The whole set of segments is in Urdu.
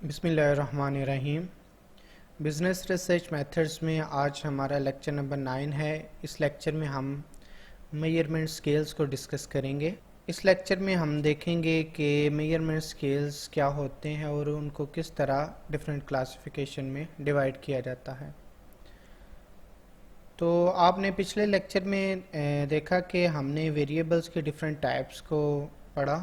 بسم اللہ الرحمن الرحیم۔ بزنس ریسرچ میتھڈز میں آج ہمارا لیکچر نمبر 9 ہے۔ اس لیکچر میں ہم میجرمنٹ سکیلز کو ڈسکس کریں گے۔ اس لیکچر میں ہم دیکھیں گے کہ میجرمنٹ سکیلز کیا ہوتے ہیں اور ان کو کس طرح ڈیفرنٹ کلاسیفیکیشن میں ڈیوائڈ کیا جاتا ہے۔ تو آپ نے پچھلے لیکچر میں دیکھا کہ ہم نے ویریبلز کے ڈیفرنٹ ٹائپس کو پڑھا۔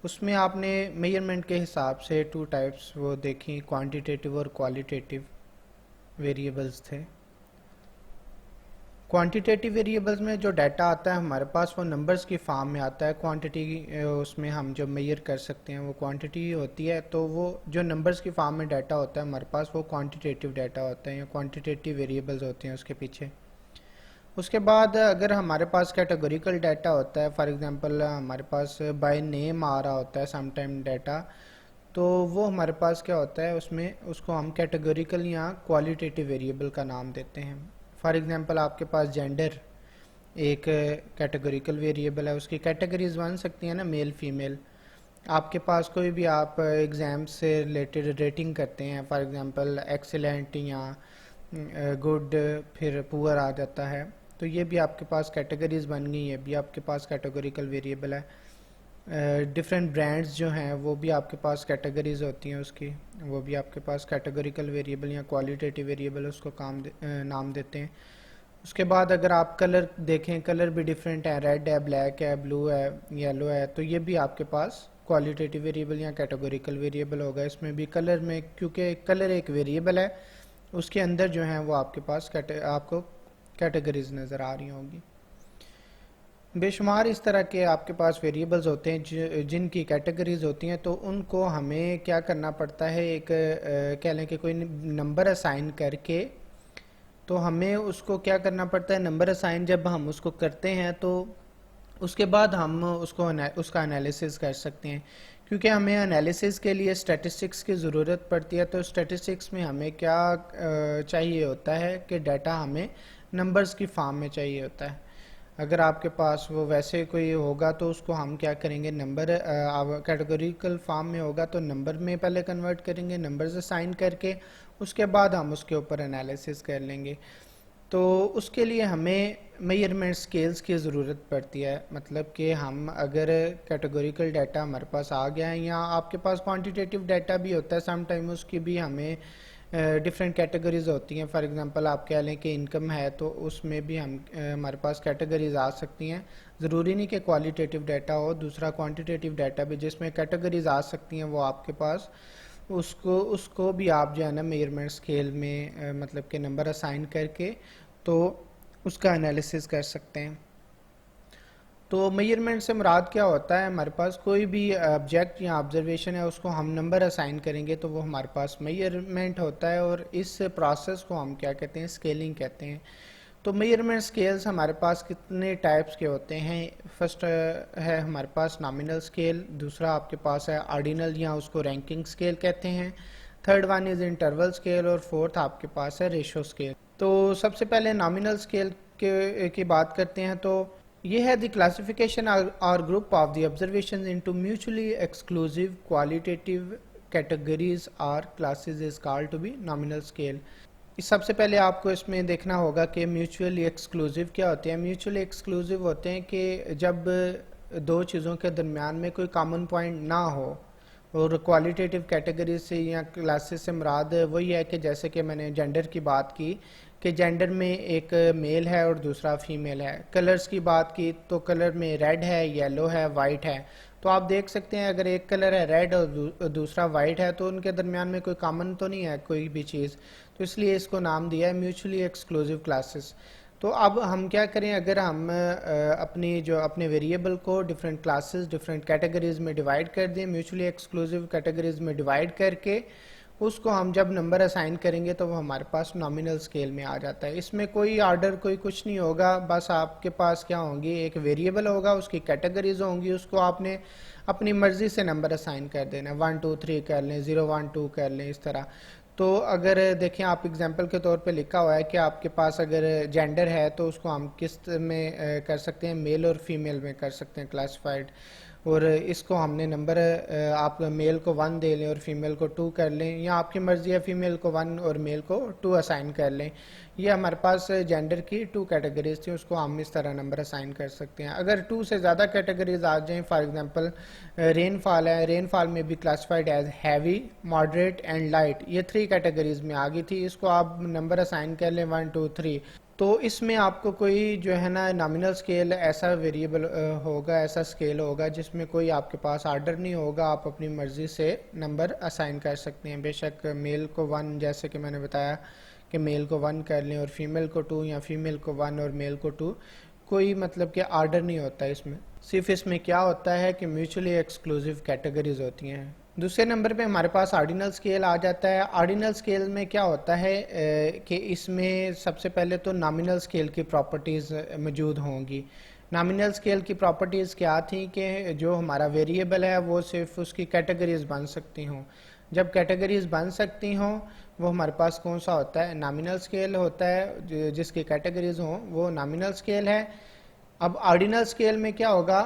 اس میں آپ نے میجرمنٹ کے حساب سے 2 ٹائپس وہ دیکھیں، کوانٹیٹیو اور کوالیٹیٹیو ویریبلز تھے۔ کوانٹیٹیو ویریبلز میں جو ڈیٹا آتا ہے ہمارے پاس وہ نمبرز کی فارم میں آتا ہے۔ کوانٹٹی اس میں ہم جو میجر کر سکتے ہیں وہ کوانٹٹی ہوتی ہے، تو وہ جو نمبرز کی فارم میں ڈیٹا ہوتا ہے ہمارے پاس وہ کوانٹیٹیو ڈیٹا ہوتا ہے یا کوانٹیٹیو ویریبلز ہوتے ہیں اس کے پیچھے۔ اس کے بعد اگر ہمارے پاس کیٹیگوریکل ڈیٹا ہوتا ہے، فار ایگزامپل ہمارے پاس بائی نیم آ رہا ہوتا ہے سم ٹائم ڈیٹا، تو وہ ہمارے پاس کیا ہوتا ہے، اس کو ہم کیٹیگوریکل یا کوالیٹیٹیو ویریبل کا نام دیتے ہیں۔ فار ایگزامپل آپ کے پاس جینڈر ایک کیٹیگوریکل ویریبل ہے، اس کی کیٹیگریز بن سکتی ہیں نا، میل فیمیل۔ آپ کے پاس کوئی بھی آپ ایگزام سے ریلیٹڈ ریٹنگ کرتے ہیں، فار ایگزامپل ایکسیلنٹ یا گڈ، پھر پور آ جاتا ہے، تو یہ بھی آپ کے پاس کیٹیگریز بن گئی، یہ بھی آپ کے پاس کیٹیگوریکل ویریبل ہے۔ ڈفرینٹ برانڈز جو ہیں وہ بھی آپ کے پاس کیٹیگریز ہوتی ہیں اس کی، وہ بھی آپ کے پاس کیٹیگوریکل ویریبل یا کوالیٹیٹیو ویریبل اس کو نام دیتے ہیں۔ اس کے بعد اگر آپ کلر دیکھیں، کلر بھی ڈفرینٹ ہے، ریڈ ہے، بلیک ہے، بلو ہے، یلو ہے، تو یہ بھی آپ کے پاس کوالیٹیٹیو ویریبل یا کیٹیگوریکل ویریبل ہوگا۔ اس میں بھی کلر میں، کیونکہ کلر ایک ویریبل ہے، اس کے اندر جو ہیں وہ آپ کے پاس آپ کو کیٹیگریز نظر آ رہی ہوں گی۔ بے شمار اس طرح کے آپ کے پاس ویریبلز ہوتے ہیں جن کی کیٹیگریز ہوتی ہیں، تو ان کو ہمیں کیا کرنا پڑتا ہے، ایک کہہ لیں کہ کوئی نمبر اسائن کر کے، تو ہمیں اس کو کیا کرنا پڑتا ہے، نمبر اسائن جب ہم اس کو کرتے ہیں تو اس کے بعد ہم اس کا انالیسس کر سکتے ہیں، کیونکہ ہمیں انالیسس کے لیے اسٹیٹسٹکس کی ضرورت پڑتی ہے۔ تو اسٹیٹسٹکس میں ہمیں کیا چاہیے ہوتا ہے کہ ڈیٹا ہمیں نمبرز کی فارم میں چاہیے ہوتا ہے۔ اگر آپ کے پاس وہ ویسے کوئی ہوگا تو اس کو ہم کیا کریں گے، نمبر کیٹیگوریکل فارم میں ہوگا تو نمبر میں پہلے کنورٹ کریں گے، نمبرز اسائن کر کے، اس کے بعد ہم اس کے اوپر انالیسس کر لیں گے۔ تو اس کے لیے ہمیں میجرمنٹ سکیلز کی ضرورت پڑتی ہے، مطلب کہ ہم اگر کیٹیگوریکل ڈیٹا ہمارے پاس آ گیا ہے، یا آپ کے پاس کوانٹیٹیو ڈیٹا بھی ہوتا ہے سم ٹائم، اس کی بھی ہمیں ڈفرینٹ کیٹیگریز ہوتی ہیں۔ فار ایگزامپل آپ کہہ لیں کہ انکم ہے تو اس میں بھی ہمارے پاس کیٹیگریز آ سکتی ہیں، ضروری نہیں کہ کوالیٹیٹیو ڈیٹا ہو، دوسرا کوانٹیٹیو ڈیٹا بھی جس میں کیٹیگریز آ سکتی ہیں وہ آپ کے پاس، اس کو بھی آپ جو ہے نا میجرمنٹ سکیل میں مطلب کہ نمبر اسائن کر کے تو اس کا انالیسس کر سکتے ہیں۔ تو میجرمنٹ سے مراد کیا ہوتا ہے، ہمارے پاس کوئی بھی آبجیکٹ یا آبزرویشن ہے، اس کو ہم نمبر اسائن کریں گے تو وہ ہمارے پاس میجرمنٹ ہوتا ہے، اور اس پروسیس کو ہم کیا کہتے ہیں، اسکیلنگ کہتے ہیں۔ تو میجرمنٹ سکیلز ہمارے پاس کتنے ٹائپس کے ہوتے ہیں؟ فرسٹ ہے ہمارے پاس نامینل سکیل، دوسرا آپ کے پاس ہے آرڈینل یا اس کو رینکنگ سکیل کہتے ہیں، third one is interval scale, اور فورتھ آپ کے پاس ہے ریشو سکیل۔ تو سب سے پہلے نامینل سکیل کی بات کرتے ہیں، تو یہ ہے دی کلاسیفیکیشن اور group of the observations into mutually exclusive qualitative categories اور classes is called to be nominal scale. سب سے پہلے آپ کو اس میں دیکھنا ہوگا کہ میوچولی ایکسکلوسیو کیا ہوتے ہیں۔ میوچولی ایکسکلوسیو ہوتے ہیں کہ جب دو چیزوں کے درمیان میں کوئی کامن پوائنٹ نہ ہو، اور کوالیٹیٹیو کیٹیگریز سے یا کلاسز سے مراد وہی ہے کہ جیسے کہ میں نے جینڈر کی بات کی کہ جینڈر میں ایک میل ہے اور دوسرا فیمیل ہے۔ کلرز کی بات کی تو کلر میں ریڈ ہے، یلو ہے، وائٹ ہے۔ تو آپ دیکھ سکتے ہیں اگر ایک کلر ہے ریڈ اور دوسرا وائٹ ہے تو ان کے درمیان میں کوئی کامن تو نہیں ہے کوئی بھی چیز، تو اس لیے اس کو نام دیا ہے میوچولی ایکسکلوسیو کلاسز۔ تو اب ہم کیا کریں، اگر ہم اپنے ویریبل کو ڈفرینٹ کلاسز، ڈفرینٹ کیٹیگریز میں ڈیوائیڈ کر دیں، میوچولی ایکسکلوسیو کیٹیگریز میں ڈیوائیڈ کر کے اس کو ہم جب نمبر اسائن کریں گے تو وہ ہمارے پاس نامینل سکیل میں آ جاتا ہے۔ اس میں کوئی آرڈر کوئی کچھ نہیں ہوگا، بس آپ کے پاس کیا ہوں گی، ایک ویریبل ہوگا، اس کی کیٹیگریز ہوں گی، اس کو آپ نے اپنی مرضی سے نمبر اسائن کر دینا، 1 2 3 کر لیں، 0 1 2 کر لیں، اس طرح۔ تو اگر دیکھیں آپ اگزامپل کے طور پہ لکھا ہوا ہے کہ آپ کے پاس اگر جینڈر ہے تو اس کو ہم کس میں کر سکتے ہیں، میل اور فیمیل میں کر سکتے ہیں کلاسیفائڈ۔ اور اس کو ہم نے نمبر آپ میل کو 1 دے لیں اور فیمیل کو 2 کر لیں، یا آپ کی مرضی ہے فیمیل کو 1 اور میل کو 2 اسائن کر لیں. یہ ہمارے پاس جینڈر کی 2 کیٹیگریز تھیں، اس کو ہم اس طرح نمبر اسائن کر سکتے ہیں. اگر 2 سے زیادہ کیٹیگریز آ جائیں، فار ایگزامپل رین فال ہے، رین فال میں بھی classified as heavy, moderate and light, یہ 3 کیٹیگریز میں آ گئی تھی. اس کو آپ نمبر اسائن کر لیں 1 2 3. تو اس میں آپ کو کوئی جو ہے نا نامنل اسکیل ایسا ویریبل ہوگا، ایسا اسکیل ہوگا جس میں کوئی آپ کے پاس آرڈر نہیں ہوگا، آپ اپنی مرضی سے نمبر اسائن کر سکتے ہیں. بے شک میل کو 1، جیسے کہ میں نے بتایا کہ میل کو 1 کر لیں اور فیمیل کو 2، یا فیمیل کو 1 اور میل کو 2. کوئی مطلب کہ آرڈر نہیں ہوتا اس میں، صرف اس میں کیا ہوتا ہے کہ میوچولی ایکسکلوسیو کیٹیگریز ہوتی ہیں. دوسرے نمبر پہ ہمارے پاس آرڈینل اسکیل آ جاتا ہے. آرڈینل اسکیل میں کیا ہوتا ہے کہ اس میں سب سے پہلے تو نامنل اسکیل کی پراپرٹیز موجود ہوں گی. نامنل اسکیل کی پراپرٹیز کیا تھیں کہ جو ہمارا ویریبل ہے وہ صرف اس کی کیٹیگریز بن سکتی ہوں. جب کیٹیگریز بن سکتی ہوں وہ ہمارے پاس کون سا ہوتا ہے؟ نامنل اسکیل ہوتا ہے. جس کی کیٹیگریز ہوں وہ نامنل اسکیل ہے. اب آرڈینل اسکیل میں کیا ہوگا؟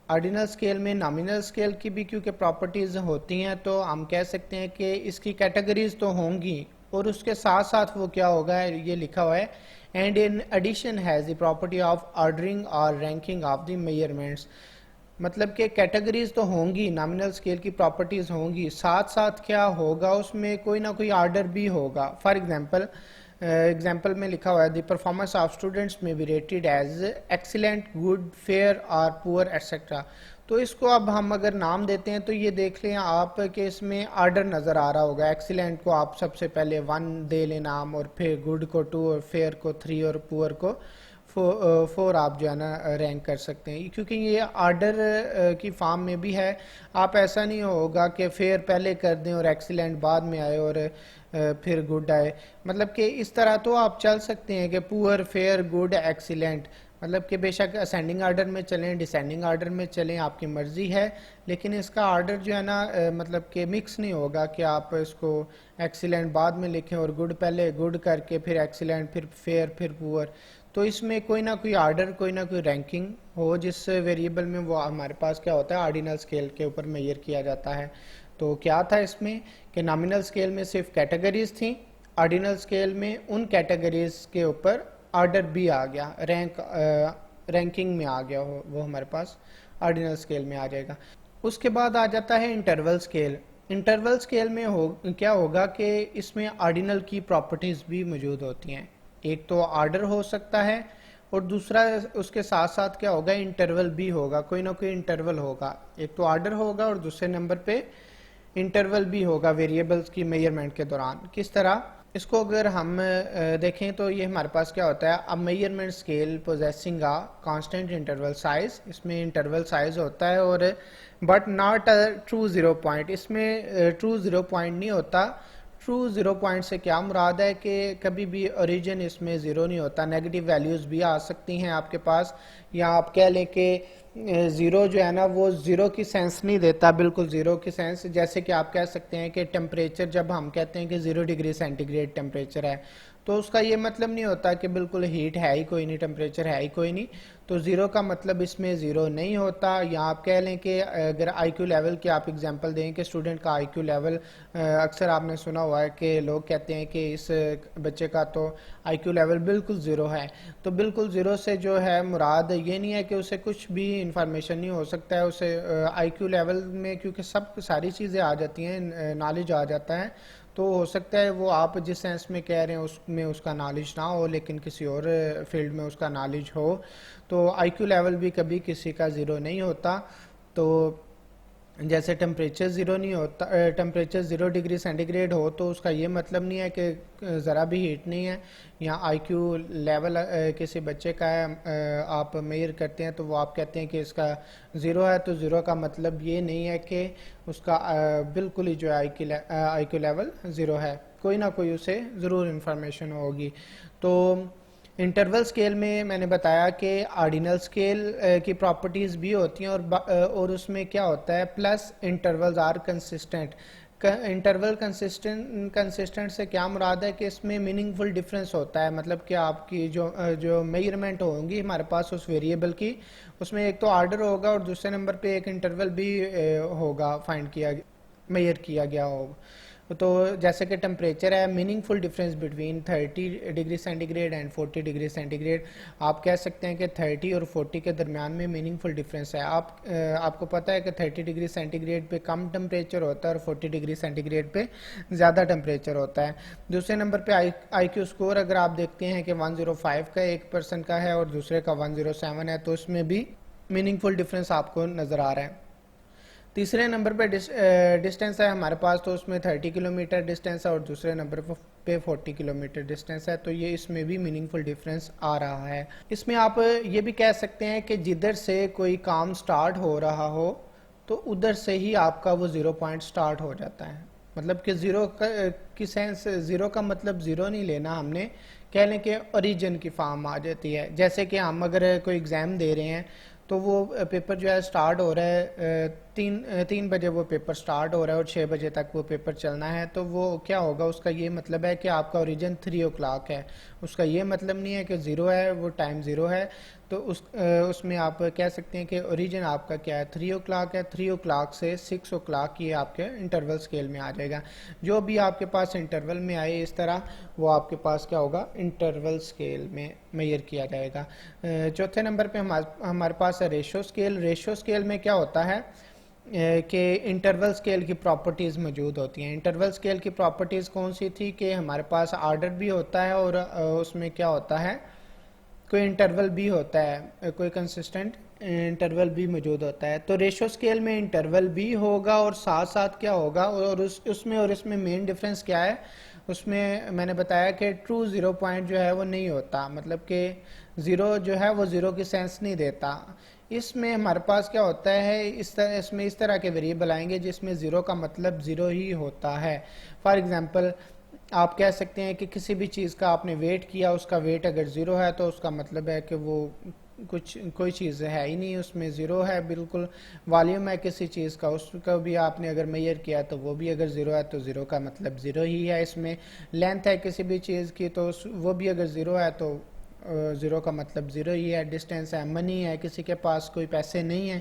آرڈینل اسکیل میں نامنل اسکیل کی بھی کیونکہ پراپرٹیز ہوتی ہیں تو ہم کہہ سکتے ہیں کہ اس کی کیٹیگریز تو ہوں گی، اور اس کے ساتھ ساتھ وہ کیا ہوگا، یہ لکھا ہوا ہے and in addition has the property of ordering اور رینکنگ آف دی میجرمنٹس. مطلب کہ کیٹیگریز تو ہوں گی، نامنل اسکیل کی پراپرٹیز ہوں گی، ساتھ ساتھ کیا ہوگا اس میں کوئی نہ کوئی آرڈر بھی ہوگا. فار ایگزامپل میں لکھا ہوا ہے the performance of students may be rated as excellent, good, fair اور پور ایٹسٹرا. تو اس کو اب ہم اگر نام دیتے ہیں تو یہ دیکھ لیں آپ کہ اس میں آرڈر نظر آ رہا ہوگا. ایکسیلنٹ کو آپ سب سے پہلے 1 دے لیں نام، اور پھر گڈ کو 2، اور فیئر کو 3، اور پور کو 4 آپ جو ہے نا رینک کر سکتے ہیں، کیونکہ یہ آرڈر کی فارم میں بھی ہے. آپ ایسا نہیں ہوگا کہ فیئر پہلے کر دیں اور ایکسیلنٹ بعد میں آئے اور پھر گڈ آئے. مطلب کہ اس طرح تو آپ چل سکتے ہیں کہ پور، فیئر، گڈ، ایکسیلنٹ، مطلب کہ بے شک اسینڈنگ آرڈر میں چلیں، ڈسینڈنگ آرڈر میں چلیں، آپ کی مرضی ہے، لیکن اس کا آرڈر جو ہے نا مطلب کہ مکس نہیں ہوگا کہ آپ اس کو ایکسیلنٹ بعد میں لکھیں اور گڈ پہلے، گڈ کر کے پھر ایکسیلنٹ، پھر فیئر، پھر پور. تو اس میں کوئی نہ کوئی آرڈر، کوئی نہ کوئی رینکنگ ہو جس ویریبل میں وہ ہمارے پاس کیا ہوتا ہے آرڈینل اسکیل کے اوپر میئر کیا جاتا ہے. تو کیا تھا اس میں کہ نامنل اسکیل میں صرف کیٹیگریز تھیں، آرڈینل اسکیل میں ان کیٹیگریز کے اوپر آرڈر بھی آ گیا، رینکنگ میں آ گیا، وہ ہمارے پاس آرڈینل اسکیل میں آ جائے گا. اس کے بعد آ جاتا ہے انٹرول اسکیل. انٹرول اسکیل میں کیا ہوگا کہ اس میں آرڈینل کی پراپرٹیز بھی موجود ہوتی ہیں. ایک تو آرڈر ہو سکتا ہے، اور دوسرا اس کے ساتھ ساتھ کیا ہوگا، انٹرول بھی ہوگا، کوئی نہ کوئی انٹرول ہوگا. ایک تو آرڈر ہوگا اور دوسرے نمبر پہ انٹرول بھی ہوگا ویریبلز کی میجرمنٹ کے دوران. کس طرح؟ اس کو اگر ہم دیکھیں تو یہ ہمارے پاس کیا ہوتا ہے، اب measurement scale possessing a constant interval size. اس میں انٹرول سائز ہوتا ہے اور but not true zero point. اس میں ٹرو زیرو پوائنٹ نہیں ہوتا. ٹرو زیرو پوائنٹ سے کیا مراد ہے کہ کبھی بھی اوریجن اس میں زیرو نہیں ہوتا، نیگیٹو ویلیوز بھی آ سکتی ہیں آپ کے پاس، یا آپ کہہ لیں کہ زیرو جو ہے نا وہ زیرو کی سینس نہیں دیتا، بالکل زیرو کی سینس. جیسے کہ آپ کہہ سکتے ہیں کہ ٹیمپریچر جب ہم کہتے ہیں کہ 0 ڈگری سینٹی گریڈ ٹیمپریچر ہے تو اس کا یہ مطلب نہیں ہوتا کہ بالکل ہیٹ ہے ہی کوئی نہیں، ٹیمپریچر ہے ہی کوئی نہیں. تو زیرو کا مطلب اس میں زیرو نہیں ہوتا. یا آپ کہہ لیں کہ اگر آئی کیو لیول کی آپ اگزامپل دیں کہ اسٹوڈنٹ کا آئی کیو لیول، اکثر آپ نے سنا ہوا ہے کہ لوگ کہتے ہیں کہ اس بچے کا تو آئی کیو لیول بالکل زیرو ہے. تو بالکل زیرو سے جو ہے مراد یہ نہیں ہے کہ اسے کچھ بھی انفارمیشن نہیں ہو سکتا ہے. اسے آئی کیو لیول میں کیونکہ ساری چیزیں آ جاتی ہیں، نالج آ جاتا ہے، تو ہو سکتا ہے وہ آپ جس سینس میں کہہ رہے ہیں اس میں اس کا نالج نہ ہو، لیکن کسی اور فیلڈ میں اس کا نالج ہو. تو آئی کیو لیول بھی کبھی کسی کا زیرو نہیں ہوتا. تو جیسے ٹیمپریچر زیرو نہیں ہوتا، ٹیمپریچر 0 ڈگری سینٹی گریڈ ہو تو اس کا یہ مطلب نہیں ہے کہ ذرا بھی ہیٹ نہیں ہے. یا آئی کیو لیول کسی بچے کا ہے، آپ میئر کرتے ہیں تو وہ آپ کہتے ہیں کہ اس کا زیرو ہے، تو زیرو کا مطلب یہ نہیں ہے کہ اس کا بالکل ہی جو آئی کیو لیول زیرو ہے، کوئی نہ کوئی اسے ضرور انفارمیشن ہوگی. تو انٹرول اسکیل میں نے بتایا کہ آرڈینل اسکیل کی پراپرٹیز بھی ہوتی ہیں، اور اس میں کیا ہوتا ہے pulse intervals are consistent. Interval consistent سے کیا مراد ہے کہ اس میں میننگ فل ڈفرینس ہوتا ہے، مطلب کہ آپ کی جو میئرمنٹ ہوں گی ہمارے پاس اس ویریبل کی، اس میں ایک تو آرڈر ہوگا اور دوسرے نمبر پہ ایک انٹرول بھی ہوگا فائنڈ کیا میئر کیا گیا ہوگا. تو جیسے کہ ٹمپریچر ہے، meaningful difference between 30 degree centigrade and 40 degree centigrade. آپ کہہ سکتے ہیں کہ 30 اور 40 کے درمیان میں میننگ فل ڈفرینس ہے. آپ کو پتہ ہے کہ 30 ڈگری سینٹی گریڈ پہ کم ٹمپریچر ہوتا ہے اور 40 ڈگری سینٹی گریڈ پہ زیادہ ٹمپریچر ہوتا ہے. دوسرے نمبر پہ آئی کیو اسکور اگر آپ دیکھتے ہیں کہ 105 کا ایک پرسن کا ہے اور دوسرے کا 107 ہے، تو اس میں بھی میننگ فل ڈفرینس آپ کو نظر آ رہا ہے. تیسرے نمبر پہ ڈسٹینس ہے ہمارے پاس، تو اس میں 30 کلومیٹر ڈسٹینس ہے اور دوسرے نمبر پہ 40 کلومیٹر ڈسٹینس ہے، تو یہ اس میں بھی میننگ فل ڈفرینس آ رہا ہے. اس میں آپ یہ بھی کہہ سکتے ہیں کہ جدھر سے کوئی کام سٹارٹ ہو رہا ہو تو ادھر سے ہی آپ کا وہ 0 پوائنٹ سٹارٹ ہو جاتا ہے. مطلب کہ زیرو کا مطلب زیرو نہیں لینا ہم نے، کہہ لیں کہ اوریجن کی فارم آ جاتی ہے. جیسے کہ ہم اگر کوئی ایگزام دے رہے ہیں تو وہ پیپر جو ہے سٹارٹ ہو رہا ہے 3 بجے، وہ پیپر سٹارٹ ہو رہا ہے اور 6 بجے تک وہ پیپر چلنا ہے، تو وہ کیا ہوگا، اس کا یہ مطلب ہے کہ آپ کا اوریجن 3 او کلاک ہے. اس کا یہ مطلب نہیں ہے کہ 0 ہے، وہ ٹائم 0 ہے. تو اس میں آپ کہہ سکتے ہیں کہ اوریجن آپ کا کیا ہے، 3 او کلاک ہے. 3 او کلاک سے 6 او کلاک یہ آپ کے انٹرول سکیل میں آ جائے گا. جو بھی آپ کے پاس انٹرول میں آئے اس طرح، وہ آپ کے پاس کیا ہوگا، انٹرول سکیل میں میئر کیا جائے گا. چوتھے نمبر پہ ہمارے پاس ہے ریشو سکیل. ریشو سکیل میں کیا ہوتا ہے کہ انٹرول سکیل کی پراپرٹیز موجود ہوتی ہیں. انٹرول سکیل کی پراپرٹیز کون سی تھی کہ ہمارے پاس آرڈر بھی ہوتا ہے اور اس میں کیا ہوتا ہے، کوئی انٹرول بھی ہوتا ہے، کوئی کنسسٹنٹ انٹرول بھی موجود ہوتا ہے. تو ریشو سکیل میں انٹرول بھی ہوگا اور ساتھ ساتھ کیا ہوگا، اور اس میں مین ڈفرینس کیا ہے، اس میں نے بتایا کہ ٹرو 0 پوائنٹ جو ہے وہ نہیں ہوتا، مطلب کہ 0 جو ہے وہ 0 کی سینس نہیں دیتا. اس میں ہمارے پاس کیا ہوتا ہے، اس میں اس طرح کے ویریبل آئیں گے جس میں 0 کا مطلب 0 ہی ہوتا ہے. فار ایگزامپل آپ کہہ سکتے ہیں کہ کسی بھی چیز کا آپ نے ویٹ کیا، اس کا ویٹ اگر 0 ہے تو اس کا مطلب ہے کہ وہ کوئی چیز ہے ہی نہیں، اس میں 0 ہے بالکل. والیوم ہے کسی چیز کا، اس کا بھی آپ نے اگر میئر کیا تو وہ بھی اگر 0 ہے تو 0 کا مطلب 0 ہی ہے. اس میں لینتھ ہے کسی بھی چیز کی، تو وہ بھی اگر 0 ہے تو 0 کا مطلب 0 ہی ہے. ڈسٹینس ہے، منی ہے کسی کے پاس، کوئی پیسے نہیں ہیں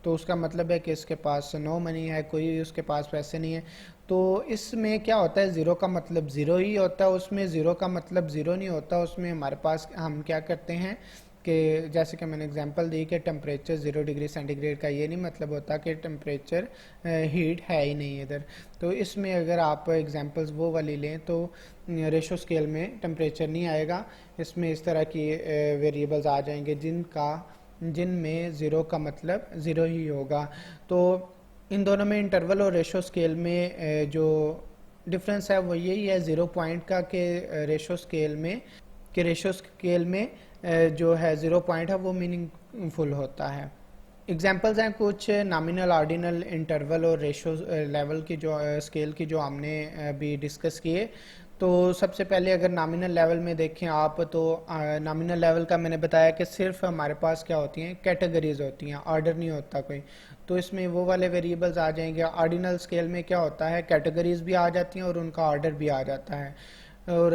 تو اس کا مطلب ہے کہ اس کے پاس نو منی ہے، کوئی اس کے پاس پیسے نہیں ہیں. تو اس میں کیا ہوتا ہے، 0 کا مطلب 0 ہی ہوتا ہے. اس میں 0 کا مطلب 0 نہیں ہوتا. اس میں ہمارے پاس ہم کیا کرتے ہیں کہ جیسے کہ میں نے اگزامپل دی کہ ٹمپریچر 0 ڈگری سینٹی گریڈ کا یہ نہیں مطلب ہوتا کہ ٹمپریچر ہیٹ ہے ہی نہیں ادھر. تو اس میں اگر آپ ایگزامپلز وہ والی لیں تو ریشو سکیل میں ٹمپریچر نہیں آئے گا. اس میں اس طرح کی ویریبلز آ جائیں گے جن میں 0 کا مطلب 0 ہی ہوگا. تو ان دونوں میں انٹرول اور ریشو سکیل میں جو ڈفرینس ہے وہ یہی ہے 0 پوائنٹ کا کہ ریشو سکیل میں جو ہے 0 پوائنٹ ہے وہ میننگ فل ہوتا ہے. ایگزامپلز ہیں کچھ نامینل، آرڈینل، انٹرول اور ریشو لیول کی جو سکیل کی جو ہم نے ابھی ڈسکس کیے. تو سب سے پہلے اگر نامینل لیول میں دیکھیں آپ تو نامینل لیول کا میں نے بتایا کہ صرف ہمارے پاس کیا ہوتی ہیں، کیٹیگریز ہوتی ہیں، آرڈر نہیں ہوتا کوئی. تو اس میں وہ والے ویریبلز آ جائیں گے. آرڈینل سکیل میں کیا ہوتا ہے، کیٹیگریز بھی آ جاتی ہیں اور ان کا آرڈر بھی آ جاتا ہے. اور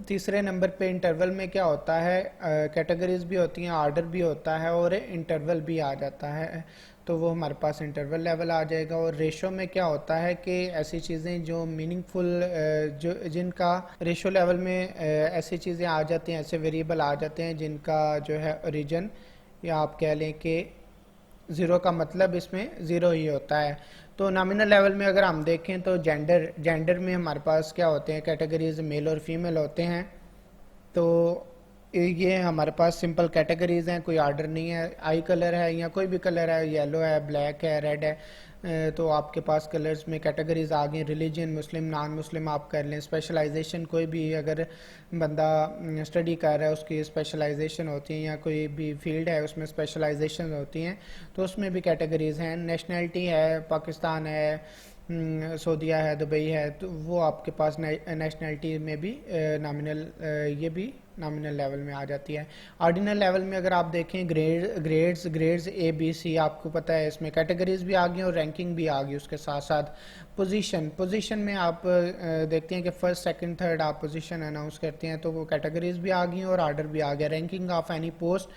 تیسرے نمبر پہ انٹرول میں کیا ہوتا ہے، کیٹیگریز بھی ہوتی ہیں، آرڈر بھی ہوتا ہے اور انٹرول بھی آ جاتا ہے. تو وہ ہمارے پاس انٹرول لیول آ جائے گا. اور ریشو میں کیا ہوتا ہے کہ ایسی چیزیں جو میننگ فل جن کا ریشو لیول میں ایسی چیزیں آ جاتی ہیں، ایسے ویریبل آ جاتے ہیں جن کا جو ہے اوریجن یا آپ کہہ لیں کہ 0 کا مطلب اس میں 0 ہی ہوتا ہے. تو نامینل لیول میں اگر ہم دیکھیں تو جینڈر میں ہمارے پاس کیا ہوتے ہیں، کیٹیگریز میل اور فیمیل ہوتے ہیں. تو یہ ہمارے پاس سمپل کیٹیگریز ہیں، کوئی آرڈر نہیں ہے. آئی کلر ہے یا کوئی بھی کلر ہے، یلو ہے، بلیک ہے، ریڈ ہے، تو آپ کے پاس کلرز میں کیٹیگریز آ گئی. ریلیجن، مسلم، نان مسلم آپ کر لیں. اسپیشلائزیشن، کوئی بھی اگر بندہ اسٹڈی کر رہا ہے اس کی اسپیشلائزیشن ہوتی ہیں، یا کوئی بھی فیلڈ ہے اس میں اسپیشلائزیشن ہوتی ہیں، تو اس میں بھی کیٹیگریز ہیں. نیشنلٹی ہے، پاکستان ہے، سعودیہ ہے، دبئی ہے، تو وہ آپ کے پاس نیشنلٹی میں بھی نامینل یہ بھی نامنل لیول میں آ جاتی ہے. آرڈینل لیول میں اگر آپ دیکھیں گریڈز اے بی سی آپ کو پتہ ہے اس میں کیٹیگریز بھی آ گئی اور رینکنگ بھی آ گئی اس کے ساتھ ساتھ. پوزیشن میں آپ دیکھتے ہیں کہ فرسٹ سیکنڈ تھرڈ آپ پوزیشن اناؤنس کرتے ہیں تو وہ کیٹیگریز بھی آ گئی اور آرڈر بھی آ گیا. رینکنگ آف اینی پوسٹ,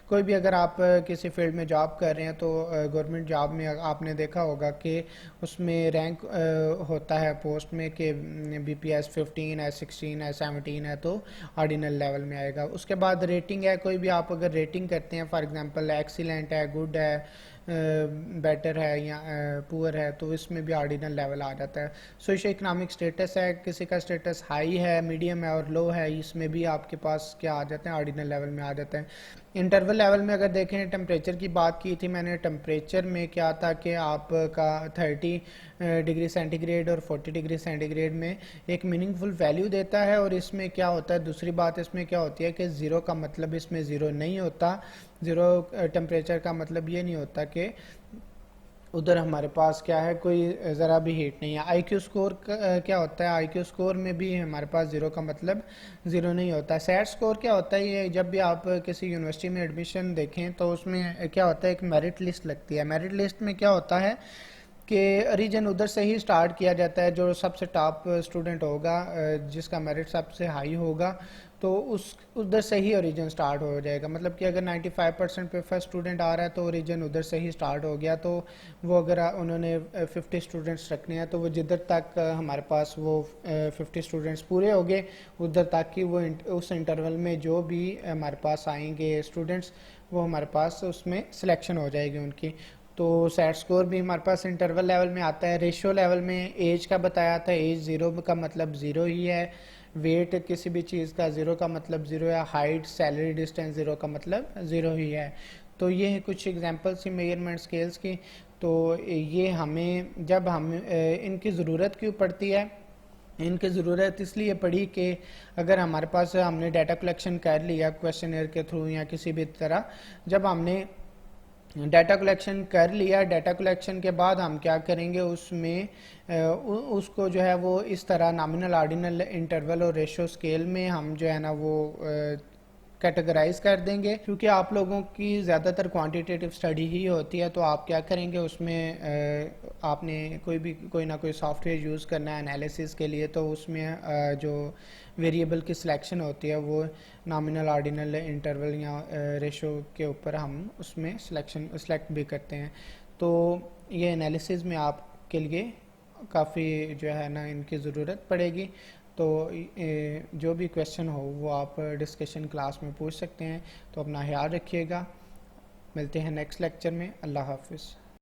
کوئی بھی اگر آپ کسی فیلڈ میں جاب کر رہے ہیں تو گورنمنٹ جاب میں آپ نے دیکھا ہوگا کہ اس میں رینک ہوتا ہے پوسٹ میں کہ بی پی ایس 15 ہے, 16 ہے, 17 ہے تو آرڈینل لیول میں آئے گا. اس کے بعد ریٹنگ ہے, کوئی بھی آپ اگر ریٹنگ کرتے ہیں فار ایگزامپل ایکسیلنٹ ہے, گڈ ہے, بیٹر ہے یا پور ہے تو اس میں بھی آرڈینل لیول آ جاتا ہے. سوشو اکنامک سٹیٹس ہے, کسی کا سٹیٹس ہائی ہے, میڈیم ہے اور لو ہے, اس میں بھی آپ کے پاس کیا آ جاتے ہیں آرڈینل لیول میں آ جاتے ہیں. انٹرول لیول میں اگر دیکھیں ٹمپریچر کی بات کی تھی میں نے, ٹمپریچر میں کیا تھا کہ آپ کا 30 ڈگری سینٹی گریڈ اور 40 ڈگری سینٹی گریڈ میں ایک میننگ فل ویلیو دیتا ہے. اور اس میں کیا ہوتا ہے, دوسری بات اس میں کیا ہوتی ہے کہ زیرو کا مطلب اس میں زیرو نہیں ہوتا. زیرو ٹمپریچر کا مطلب یہ نہیں ہوتا کہ ادھر ہمارے پاس کیا ہے کوئی ذرا بھی ہیٹ نہیں ہے. آئی کیو اسکور کیا ہوتا ہے, آئی کیو اسکور میں بھی ہمارے پاس زیرو کا مطلب زیرو نہیں ہوتا. سیٹ اسکور کیا ہوتا ہے, یہ جب بھی آپ کسی یونیورسٹی میں ایڈمیشن دیکھیں تو اس میں کیا ہوتا ہے ایک میرٹ لسٹ لگتی ہے. میرٹ لسٹ میں کیا ہوتا ہے کہ ریجن ادھر سے ہی سٹارٹ کیا جاتا ہے, جو سب سے ٹاپ اسٹوڈنٹ ہوگا جس کا میرٹ سب سے ہائی ہوگا تو اس ادھر سے ہی اوریجن سٹارٹ ہو جائے گا. مطلب کہ اگر 95% پہ فرسٹ اسٹوڈنٹ آ رہا ہے تو اوریجن ادھر سے ہی سٹارٹ ہو گیا. تو وہ اگر انہوں نے 50 اسٹوڈنٹس رکھنے ہیں تو وہ جدھر تک ہمارے پاس وہ 50 اسٹوڈنٹس پورے ہو گئے ادھر تک کہ وہ اس انٹرول میں جو بھی ہمارے پاس آئیں گے اسٹوڈنٹس وہ ہمارے پاس اس میں سلیکشن ہو جائے گی ان کی. تو سیٹ سکور بھی ہمارے پاس انٹرول لیول میں آتا ہے. ریشو لیول میں ایج کا بتایا تھا, ایج زیرو کا مطلب زیرو ہی ہے, ویٹ کسی بھی چیز کا زیرو کا مطلب زیرو ہے, ہائٹ سیلری ڈسٹینس زیرو کا مطلب زیرو ہی ہے. تو یہ ہے کچھ ایگزامپلس تھی میجرمنٹ اسکیلس کی. تو یہ ہمیں جب ہم ان کی ضرورت کیوں پڑتی ہے, ان کی ضرورت اس لیے پڑی کہ اگر ہمارے پاس ہم نے ڈیٹا کلیکشن کر لیا کویسچنئر کے تھرو یا کسی بھی طرح, جب ہم نے ڈیٹا کلیکشن کر لیا, ڈیٹا کلیکشن کے بعد ہم کیا کریں گے اس میں اس کو جو ہے وہ اس طرح نامنل آرڈینل انٹرول اور ریشو اسکیل میں ہم جو ہے نا وہ کیٹیگرائز کر دیں گے. کیونکہ آپ لوگوں کی زیادہ تر کوانٹیٹیو اسٹڈی ہی ہوتی ہے تو آپ کیا کریں گے اس میں آپ نے کوئی نہ کوئی سافٹ ویئر یوز کرنا ہے انالیسس کے لیے, تو اس میں جو ویریبل کی سلیکشن ہوتی ہے وہ نامنل آرڈینل انٹرول یا ریشو کے اوپر ہم اس میں سلیکٹ بھی کرتے ہیں. تو یہ انالیسز میں آپ کے لیے کافی جو ہے نا ان کی ضرورت پڑے گی. تو جو بھی کویشچن ہو وہ آپ ڈسکشن کلاس میں پوچھ سکتے ہیں. تو اپنا خیال رکھیے گا, ملتے ہیں نیکسٹ لیکچر میں. اللہ حافظ.